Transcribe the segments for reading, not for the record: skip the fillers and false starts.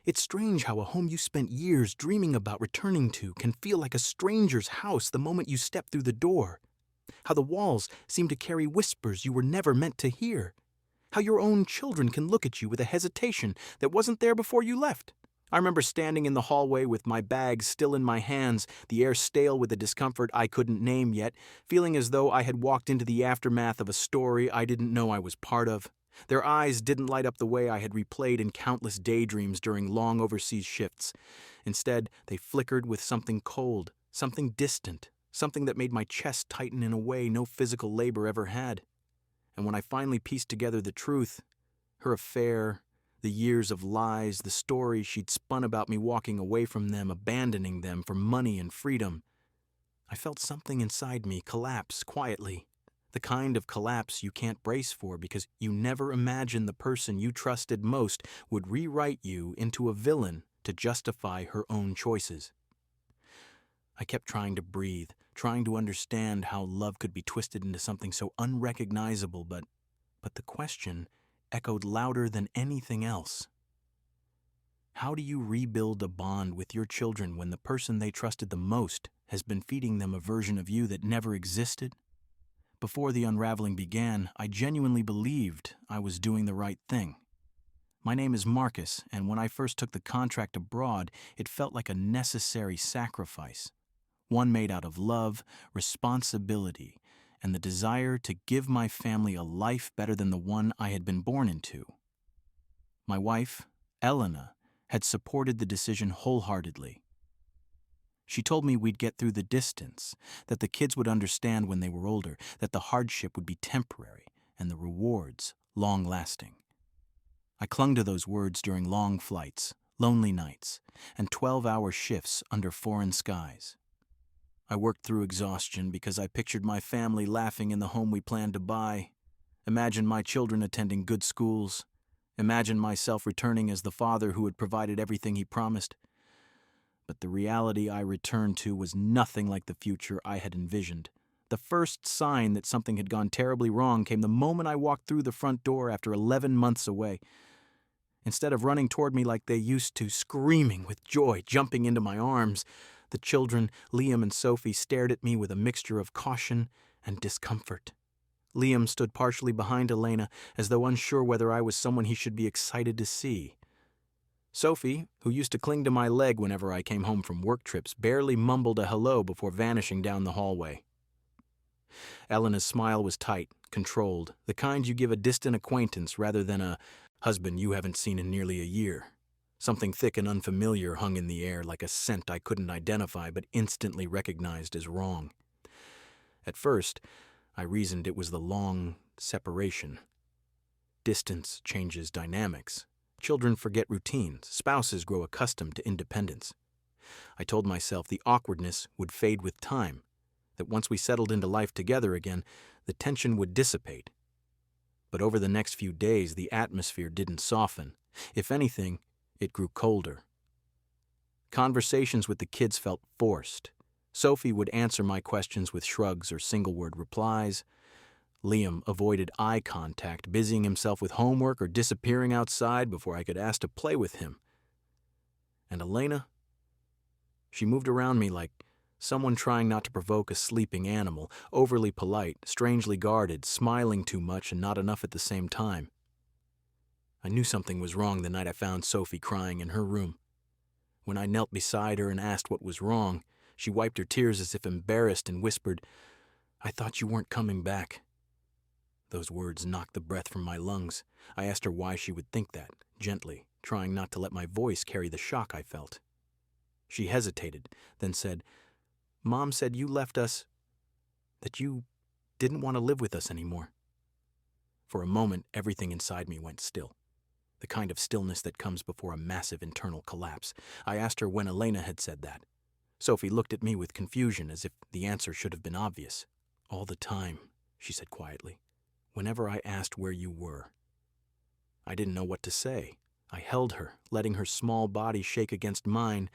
It's strange how a home you spent years dreaming about returning to can feel like a stranger's house the moment you step through the door. How the walls seem to carry whispers you were never meant to hear. How your own children can look at you with a hesitation that wasn't there before you left. I remember standing in the hallway with my bags still in my hands, the air stale with a discomfort I couldn't name yet, feeling as though I had walked into the aftermath of a story I didn't know I was part of. Their eyes didn't light up the way I had replayed in countless daydreams during long overseas shifts. Instead, they flickered with something cold, something distant, something that made my chest tighten in a way no physical labor ever had. And when I finally pieced together the truth, her affair, the years of lies, the story she'd spun about me walking away from them, abandoning them for money and freedom, I felt something inside me collapse quietly. The kind of collapse you can't brace for because you never imagined the person you trusted most would rewrite you into a villain to justify her own choices. I kept trying to breathe, trying to understand how love could be twisted into something so unrecognizable, but the question echoed louder than anything else. How do you rebuild a bond with your children when the person they trusted the most has been feeding them a version of you that never existed? Before the unraveling began, I genuinely believed I was doing the right thing. My name is Marcus, and when I first took the contract abroad, it felt like a necessary sacrifice. One made out of love, responsibility, and the desire to give my family a life better than the one I had been born into. My wife, Elena, had supported the decision wholeheartedly. She told me we'd get through the distance, that the kids would understand when they were older, that the hardship would be temporary and the rewards long-lasting. I clung to those words during long flights, lonely nights, and 12-hour shifts under foreign skies. I worked through exhaustion because I pictured my family laughing in the home we planned to buy, imagined my children attending good schools, imagined myself returning as the father who had provided everything he promised. But the reality I returned to was nothing like the future I had envisioned. The first sign that something had gone terribly wrong came the moment I walked through the front door after 11 months away. Instead of running toward me like they used to, screaming with joy, jumping into my arms, the children, Liam and Sophie, stared at me with a mixture of caution and discomfort. Liam stood partially behind Elena, as though unsure whether I was someone he should be excited to see. Sophie, who used to cling to my leg whenever I came home from work trips, barely mumbled a hello before vanishing down the hallway. Elena's smile was tight, controlled, the kind you give a distant acquaintance rather than a husband you haven't seen in nearly a year. Something thick and unfamiliar hung in the air like a scent I couldn't identify but instantly recognized as wrong. At first, I reasoned it was the long separation. Distance changes dynamics. Children forget routines. Spouses grow accustomed to independence. I told myself the awkwardness would fade with time, that once we settled into life together again, the tension would dissipate. But over the next few days, the atmosphere didn't soften. If anything, it grew colder. Conversations with the kids felt forced. Sophie would answer my questions with shrugs or single-word replies. Liam avoided eye contact, busying himself with homework or disappearing outside before I could ask to play with him. And Elena? She moved around me like someone trying not to provoke a sleeping animal, overly polite, strangely guarded, smiling too much and not enough at the same time. I knew something was wrong the night I found Sophie crying in her room. When I knelt beside her and asked what was wrong, she wiped her tears as if embarrassed and whispered, "I thought you weren't coming back." Those words knocked the breath from my lungs. I asked her why she would think that, gently, trying not to let my voice carry the shock I felt. She hesitated, then said, "Mom said you left us, that you didn't want to live with us anymore." For a moment, everything inside me went still. The kind of stillness that comes before a massive internal collapse. I asked her when Elena had said that. Sophie looked at me with confusion, as if the answer should have been obvious. "All the time," she said quietly, "whenever I asked where you were." I didn't know what to say. I held her, letting her small body shake against mine,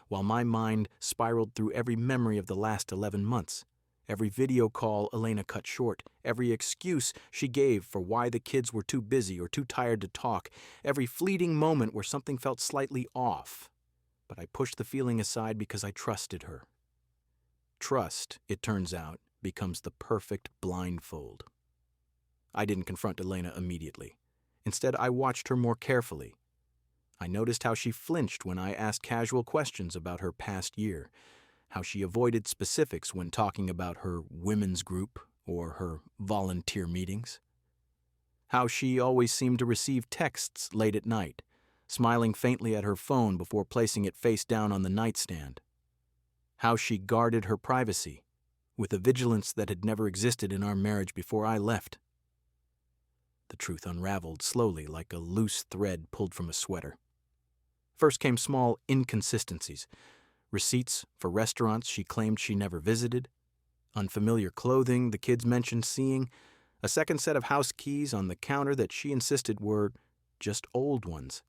while my mind spiraled through every memory of the last 11 months. Every video call Elena cut short, every excuse she gave for why the kids were too busy or too tired to talk, every fleeting moment where something felt slightly off. But I pushed the feeling aside because I trusted her. Trust, it turns out, becomes the perfect blindfold. I didn't confront Elena immediately. Instead, I watched her more carefully. I noticed how she flinched when I asked casual questions about her past year, how she avoided specifics when talking about her women's group or her volunteer meetings, how she always seemed to receive texts late at night, smiling faintly at her phone before placing it face down on the nightstand, how she guarded her privacy with a vigilance that had never existed in our marriage before I left. The truth unraveled slowly like a loose thread pulled from a sweater. First came small inconsistencies. Receipts for restaurants she claimed she never visited, unfamiliar clothing the kids mentioned seeing, a second set of house keys on the counter that she insisted were just old ones.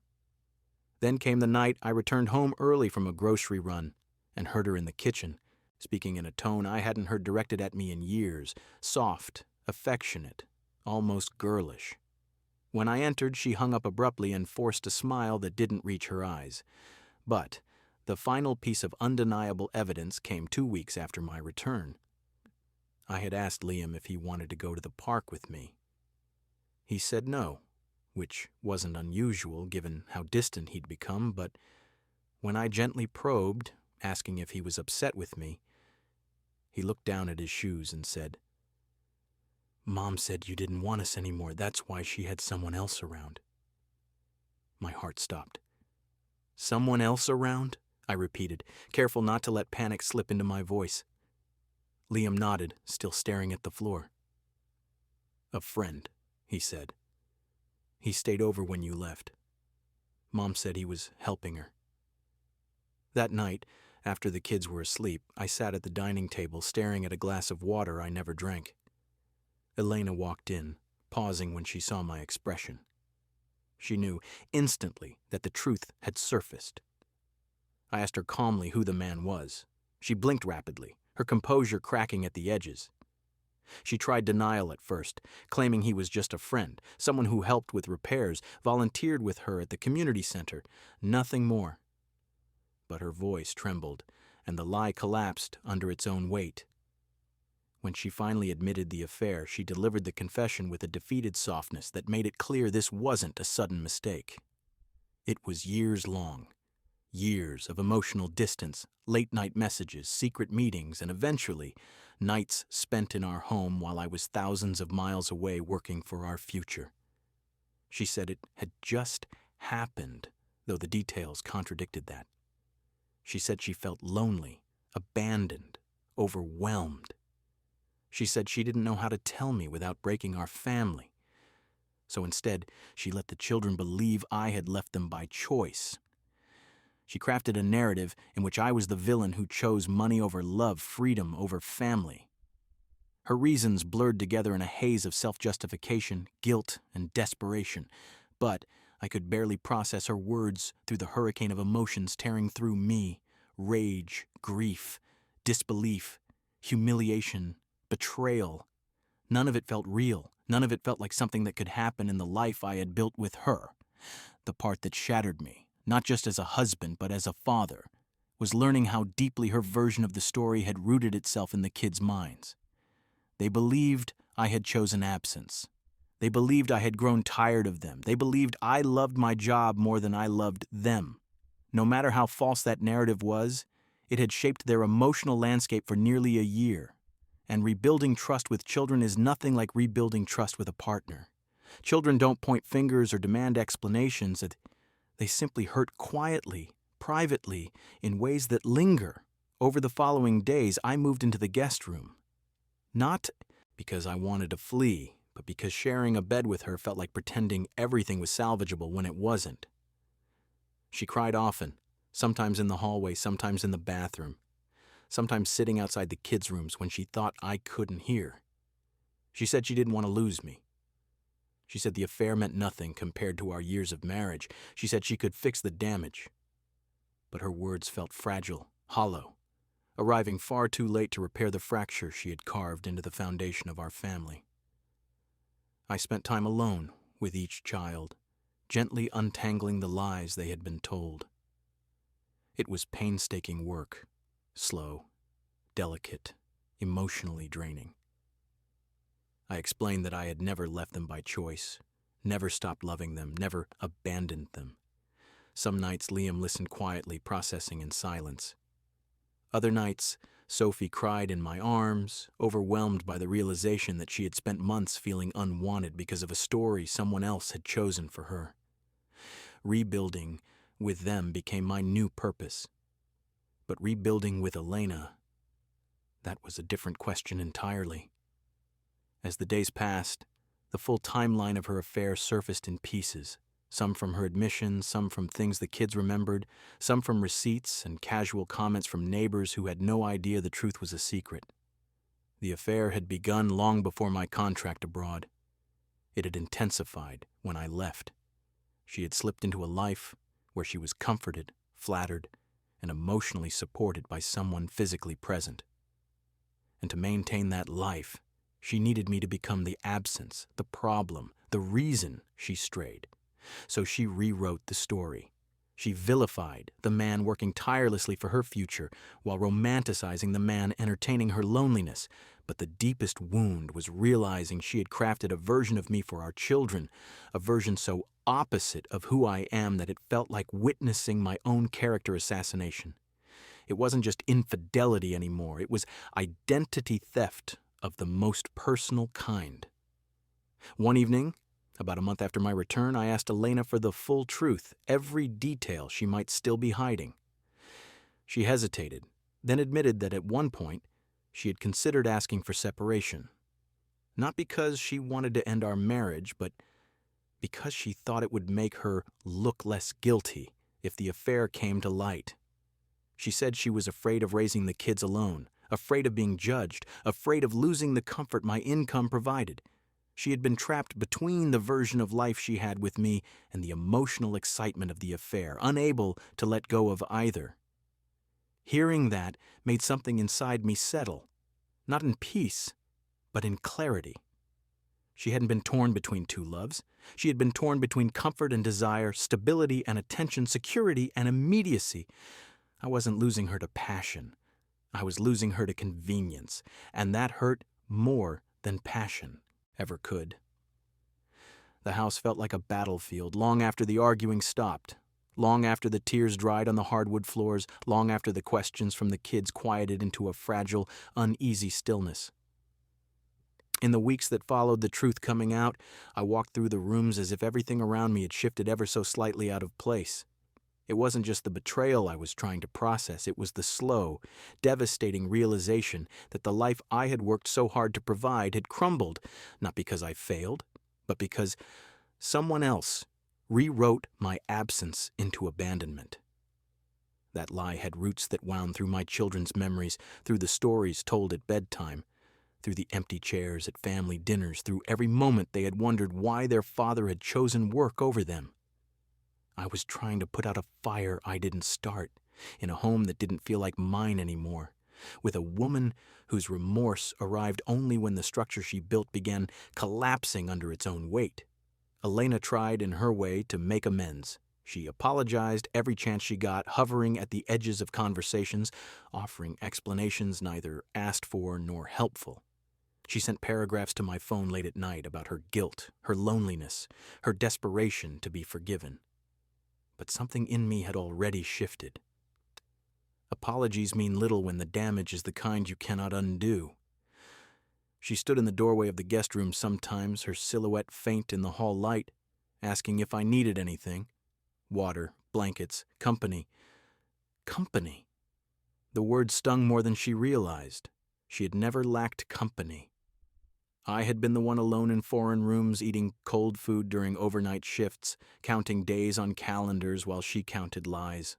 Then came the night I returned home early from a grocery run and heard her in the kitchen, speaking in a tone I hadn't heard directed at me in years, soft, affectionate, almost girlish. When I entered, she hung up abruptly and forced a smile that didn't reach her eyes. But the final piece of undeniable evidence came 2 weeks after my return. I had asked Liam if he wanted to go to the park with me. He said no, which wasn't unusual given how distant he'd become, but when I gently probed, asking if he was upset with me, he looked down at his shoes and said, "Mom said you didn't want us anymore. That's why she had someone else around." My heart stopped. "Someone else around?" I repeated, careful not to let panic slip into my voice. Liam nodded, still staring at the floor. "A friend," he said. "He stayed over when you left. Mom said he was helping her." That night, after the kids were asleep, I sat at the dining table staring at a glass of water I never drank. Elena walked in, pausing when she saw my expression. She knew instantly that the truth had surfaced. I asked her calmly who the man was. She blinked rapidly, her composure cracking at the edges. She tried denial at first, claiming he was just a friend, someone who helped with repairs, volunteered with her at the community center, nothing more. But her voice trembled, and the lie collapsed under its own weight. When she finally admitted the affair, she delivered the confession with a defeated softness that made it clear this wasn't a sudden mistake. It was years long. Years of emotional distance, late-night messages, secret meetings, and eventually, nights spent in our home while I was thousands of miles away working for our future. She said it had just happened, though the details contradicted that. She said she felt lonely, abandoned, overwhelmed. She said she didn't know how to tell me without breaking our family. So instead, she let the children believe I had left them by choice. She crafted a narrative in which I was the villain who chose money over love, freedom over family. Her reasons blurred together in a haze of self-justification, guilt, and desperation, but I could barely process her words through the hurricane of emotions tearing through me: rage, grief, disbelief, humiliation, betrayal. None of it felt real. None of it felt like something that could happen in the life I had built with her. The part that shattered me, not just as a husband, but as a father, was learning how deeply her version of the story had rooted itself in the kids' minds. They believed I had chosen absence. They believed I had grown tired of them. They believed I loved my job more than I loved them. No matter how false that narrative was, it had shaped their emotional landscape for nearly a year. And rebuilding trust with children is nothing like rebuilding trust with a partner. Children don't point fingers or demand explanations. They simply hurt quietly, privately, in ways that linger. Over the following days, I moved into the guest room. Not because I wanted to flee, but because sharing a bed with her felt like pretending everything was salvageable when it wasn't. She cried often, sometimes in the hallway, sometimes in the bathroom, sometimes sitting outside the kids' rooms when she thought I couldn't hear. She said she didn't want to lose me. She said the affair meant nothing compared to our years of marriage. She said she could fix the damage. But her words felt fragile, hollow. arriving far too late to repair the fracture she had carved into the foundation of our family. I spent time alone with each child, gently untangling the lies they had been told. It was painstaking work, slow, delicate, emotionally draining. I explained that I had never left them by choice, never stopped loving them, never abandoned them. Some nights Liam listened quietly, processing in silence. Other nights, Sophie cried in my arms, overwhelmed by the realization that she had spent months feeling unwanted because of a story someone else had chosen for her. Rebuilding with them became my new purpose. But rebuilding with Elena, that was a different question entirely. As the days passed, the full timeline of her affair surfaced in pieces, some from her admission, some from things the kids remembered, some from receipts and casual comments from neighbors who had no idea the truth was a secret. The affair had begun long before my contract abroad. It had intensified when I left. She had slipped into a life where she was comforted, flattered, and emotionally supported by someone physically present. And to maintain that life, she needed me to become the absence, the problem, the reason she strayed. So she rewrote the story. She vilified the man working tirelessly for her future while romanticizing the man entertaining her loneliness. But the deepest wound was realizing she had crafted a version of me for our children, a version so opposite of who I am that it felt like witnessing my own character assassination. It wasn't just infidelity anymore. It was identity theft of the most personal kind. One evening, about a month after my return, I asked Elena for the full truth, every detail she might still be hiding. She hesitated, then admitted that at one point she had considered asking for separation. Not because she wanted to end our marriage, but because she thought it would make her look less guilty if the affair came to light. She said she was afraid of raising the kids alone, afraid of being judged, afraid of losing the comfort my income provided. She had been trapped between the version of life she had with me and the emotional excitement of the affair, unable to let go of either. Hearing that made something inside me settle, not in peace, but in clarity. She hadn't been torn between two loves. She had been torn between comfort and desire, stability and attention, security and immediacy. I wasn't losing her to passion. I was losing her to convenience, and that hurt more than passion ever could. The house felt like a battlefield long after the arguing stopped, long after the tears dried on the hardwood floors, long after the questions from the kids quieted into a fragile, uneasy stillness. In the weeks that followed the truth coming out, I walked through the rooms as if everything around me had shifted ever so slightly out of place. It wasn't just the betrayal I was trying to process, it was the slow, devastating realization that the life I had worked so hard to provide had crumbled, not because I failed, but because someone else rewrote my absence into abandonment. That lie had roots that wound through my children's memories, through the stories told at bedtime, through the empty chairs at family dinners, through every moment they had wondered why their father had chosen work over them. I was trying to put out a fire I didn't start, in a home that didn't feel like mine anymore, with a woman whose remorse arrived only when the structure she built began collapsing under its own weight. Elena tried in her way to make amends. She apologized every chance she got, hovering at the edges of conversations, offering explanations neither asked for nor helpful. She sent paragraphs to my phone late at night about her guilt, her loneliness, her desperation to be forgiven. But something in me had already shifted. Apologies mean little when the damage is the kind you cannot undo. She stood in the doorway of the guest room sometimes, her silhouette faint in the hall light, asking if I needed anything. Water, blankets, company. Company. The word stung more than she realized. She had never lacked company. I had been the one alone in foreign rooms, eating cold food during overnight shifts, counting days on calendars while she counted lies.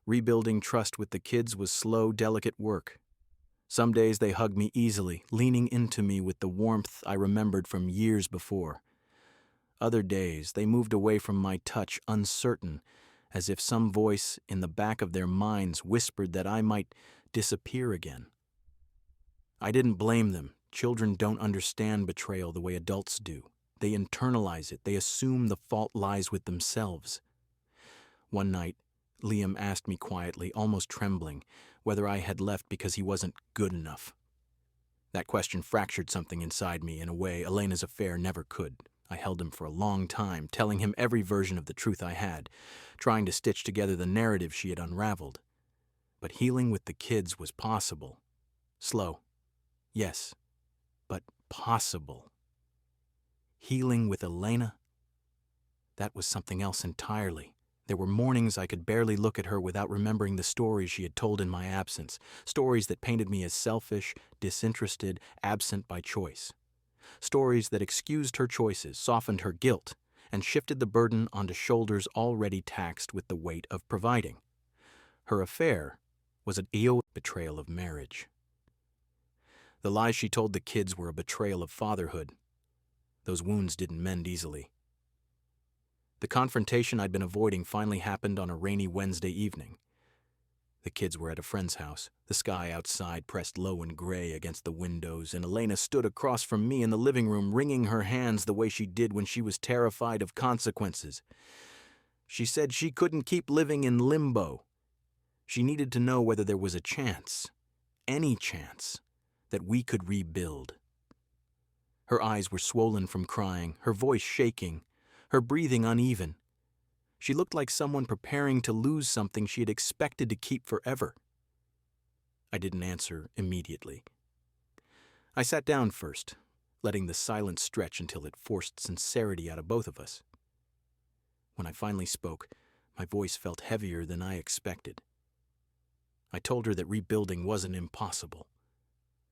Rebuilding trust with the kids was slow, delicate work. Some days they hugged me easily, leaning into me with the warmth I remembered from years before. Other days they moved away from my touch, uncertain, as if some voice in the back of their minds whispered that I might disappear again. I didn't blame them. Children don't understand betrayal the way adults do. They internalize it. They assume the fault lies with themselves. One night, Liam asked me quietly, almost trembling, whether I had left because he wasn't good enough. That question fractured something inside me in a way Elena's affair never could. I held him for a long time, telling him every version of the truth I had, trying to stitch together the narrative she had unraveled. But healing with the kids was possible. Slow, yes, but possible. Healing with Elena? That was something else entirely. There were mornings I could barely look at her without remembering the stories she had told in my absence, stories that painted me as selfish, disinterested, absent by choice. Stories that excused her choices, softened her guilt, and shifted the burden onto shoulders already taxed with the weight of providing. Her affair was an betrayal of marriage. The lies she told the kids were a betrayal of fatherhood. Those wounds didn't mend easily. The confrontation I'd been avoiding finally happened on a rainy Wednesday evening. The kids were at a friend's house. The sky outside pressed low and gray against the windows, and Elena stood across from me in the living room, wringing her hands the way she did when she was terrified of consequences. She said she couldn't keep living in limbo. She needed to know whether there was a chance, any chance, that we could rebuild. Her eyes were swollen from crying, her voice shaking, her breathing uneven. She looked like someone preparing to lose something she had expected to keep forever. I didn't answer immediately. I sat down first, letting the silence stretch until it forced sincerity out of both of us. When I finally spoke, my voice felt heavier than I expected. I told her that rebuilding wasn't impossible,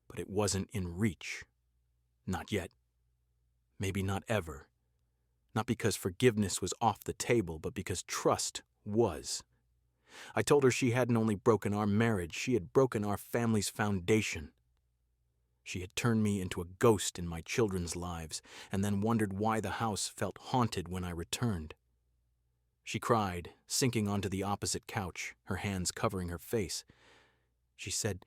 but it wasn't in reach. Not yet. Maybe not ever. Not because forgiveness was off the table, but because trust was. I told her she hadn't only broken our marriage, she had broken our family's foundation. She had turned me into a ghost in my children's lives, and then wondered why the house felt haunted when I returned. She cried, sinking onto the opposite couch, her hands covering her face. She said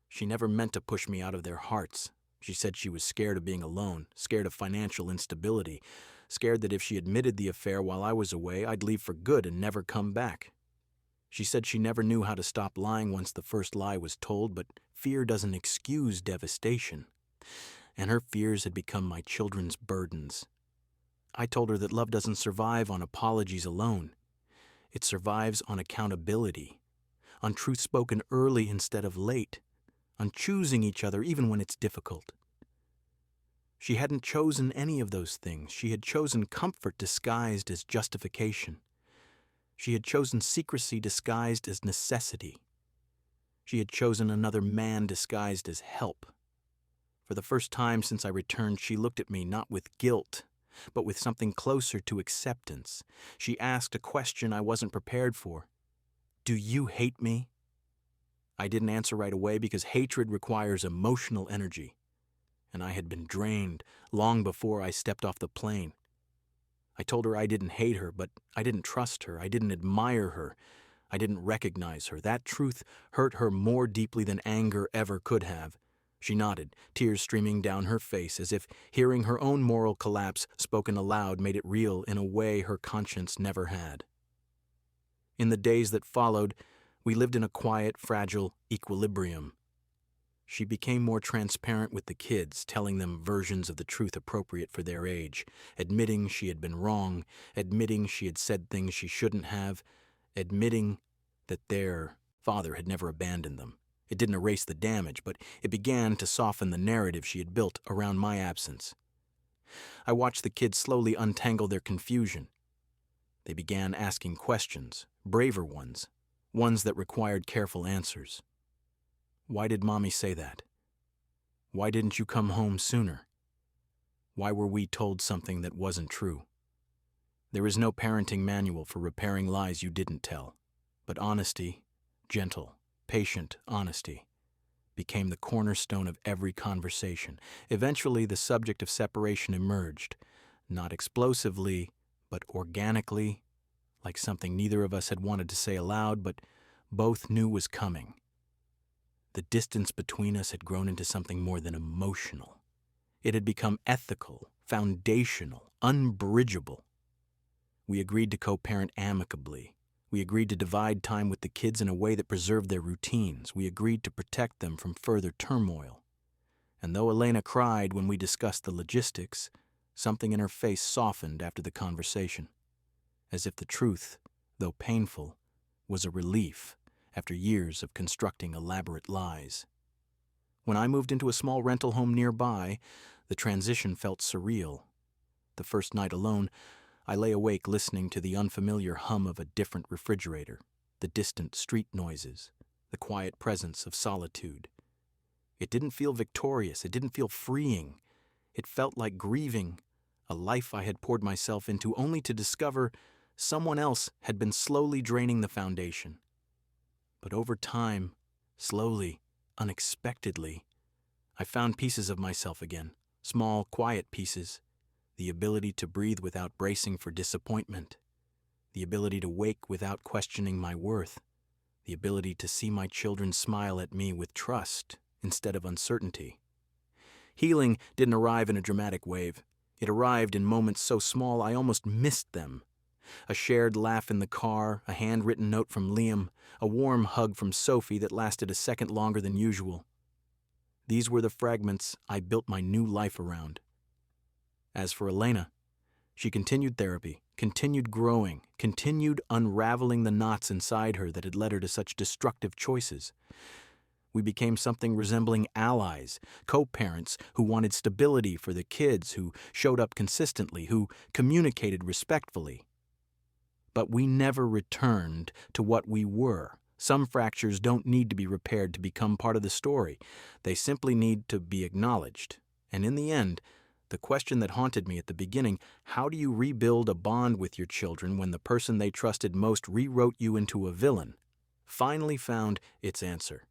she never meant to push me out of their hearts. She said she was scared of being alone, scared of financial instability, scared that if she admitted the affair while I was away, I'd leave for good and never come back. She said she never knew how to stop lying once the first lie was told, but fear doesn't excuse devastation. And her fears had become my children's burdens. I told her that love doesn't survive on apologies alone. It survives on accountability, on truth spoken early instead of late, on choosing each other even when it's difficult. She hadn't chosen any of those things. She had chosen comfort disguised as justification. She had chosen secrecy disguised as necessity. She had chosen another man disguised as help. For the first time since I returned, she looked at me not with guilt, but with something closer to acceptance. She asked a question I wasn't prepared for. Do you hate me? I didn't answer right away because hatred requires emotional energy, and I had been drained long before I stepped off the plane. I told her I didn't hate her, but I didn't trust her. I didn't admire her. I didn't recognize her. That truth hurt her more deeply than anger ever could have. She nodded, tears streaming down her face, as if hearing her own moral collapse spoken aloud made it real in a way her conscience never had. In the days that followed, we lived in a quiet, fragile equilibrium. She became more transparent with the kids, telling them versions of the truth appropriate for their age, admitting she had been wrong, admitting she had said things she shouldn't have, admitting that their father had never abandoned them. It didn't erase the damage, but it began to soften the narrative she had built around my absence. I watched the kids slowly untangle their confusion. They began asking questions, braver ones that required careful answers. Why did Mommy say that? Why didn't you come home sooner? Why were we told something that wasn't true? There is no parenting manual for repairing lies you didn't tell, but honesty, gentle, patient honesty, became the cornerstone of every conversation. Eventually, the subject of separation emerged, not explosively, but organically, like something neither of us had wanted to say aloud, but both knew was coming. The distance between us had grown into something more than emotional. It had become ethical, foundational, unbridgeable. We agreed to co-parent amicably. We agreed to divide time with the kids in a way that preserved their routines. We agreed to protect them from further turmoil. And though Elena cried when we discussed the logistics, something in her face softened after the conversation, as if the truth, though painful, was a relief after years of constructing elaborate lies. When I moved into a small rental home nearby, the transition felt surreal. The first night alone, I lay awake listening to the unfamiliar hum of a different refrigerator, the distant street noises, the quiet presence of solitude. It didn't feel victorious. It didn't feel freeing. It felt like grieving a life I had poured myself into only to discover someone else had been slowly draining the foundation. But over time, slowly, unexpectedly, I found pieces of myself again, small, quiet pieces, the ability to breathe without bracing for disappointment, the ability to wake without questioning my worth, the ability to see my children smile at me with trust instead of uncertainty. Healing didn't arrive in a dramatic wave. It arrived in moments so small I almost missed them. A shared laugh in the car, a handwritten note from Liam, a warm hug from Sophie that lasted a second longer than usual. These were the fragments I built my new life around. As for Elena, she continued therapy, continued growing, continued unraveling the knots inside her that had led her to such destructive choices. We became something resembling allies, co-parents who wanted stability for the kids, who showed up consistently, who communicated respectfully. But we never returned to what we were. Some fractures don't need to be repaired to become part of the story. They simply need to be acknowledged. And in the end, the question that haunted me at the beginning, how do you rebuild a bond with your children when the person they trusted most rewrote you into a villain, finally found its answer.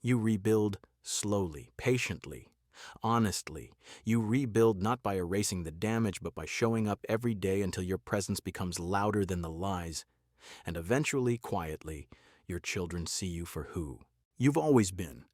You rebuild slowly, patiently, honestly. You rebuild not by erasing the damage, but by showing up every day until your presence becomes louder than the lies. And eventually, quietly, your children see you for who you've always been.